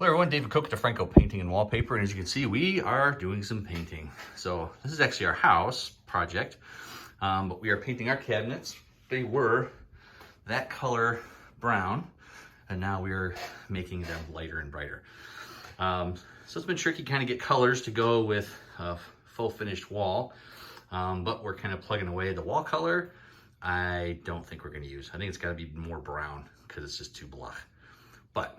Hello everyone, David Cook at DeFranco Painting and Wallpaper, and as you can see, we are doing some painting. So this is actually our house project, but we are painting our cabinets. They were that color brown, and now we are making them lighter and brighter. So it's been tricky kind of get colors to go with a full finished wall, but we're kind of plugging away the wall color. I don't think we're going to use. I think it's got to be more brown because it's just too blah. But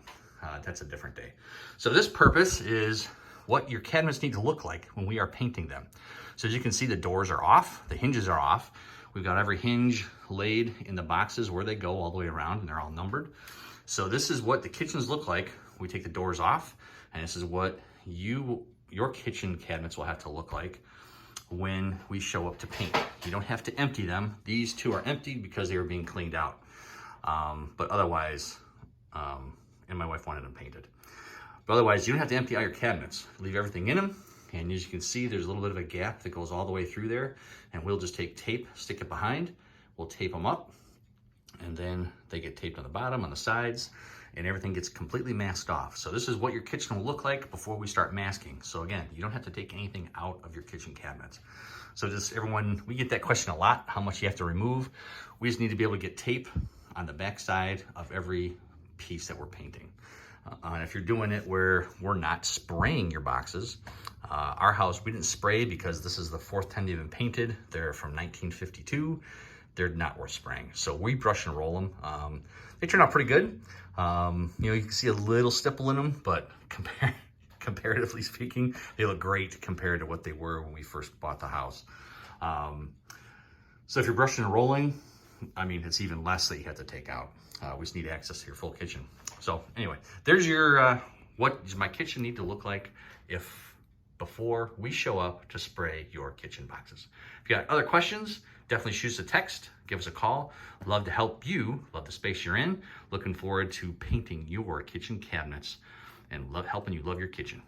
that's a different day. So this purpose is what your cabinets need to look like when we are painting them. So as you can see, the doors are off, the hinges are off. We've got every hinge laid in the boxes where they go all the way around, and they're all numbered. So this is what the kitchens look like. We take the doors off, and this is what your kitchen cabinets will have to look like when we show up to paint. You don't have to empty them. These two are emptied because they were being cleaned out. But otherwise, and my wife wanted them painted. But otherwise, you don't have to empty out your cabinets. Leave everything in them. And as you can see, there's a little bit of a gap that goes all the way through there. And we'll just take tape, stick it behind. We'll tape them up. And then they get taped on the bottom, on the sides, and everything gets completely masked off. So this is what your kitchen will look like before we start masking. So again, you don't have to take anything out of your kitchen cabinets. So just everyone, we get that question a lot, how much you have to remove. We just need to be able to get tape on the back side of every piece that we're painting. And if you're doing it where we're not spraying your boxes, our house, we didn't spray because this is the fourth time they've been painted. They're from 1952. They're not worth spraying. So we brush and roll them. They turn out pretty good. You can see a little stipple in them, but comparatively speaking, they look great compared to what they were when we first bought the house. So if you're brushing and rolling, I mean, it's even less that you have to take out. We just need access to your full kitchen. So anyway, there's your, what does my kitchen need to look like before we show up to spray your kitchen boxes. If you got other questions, definitely shoot us a text, give us a call. Love to help you, love the space you're in. Looking forward to painting your kitchen cabinets and helping you love your kitchen.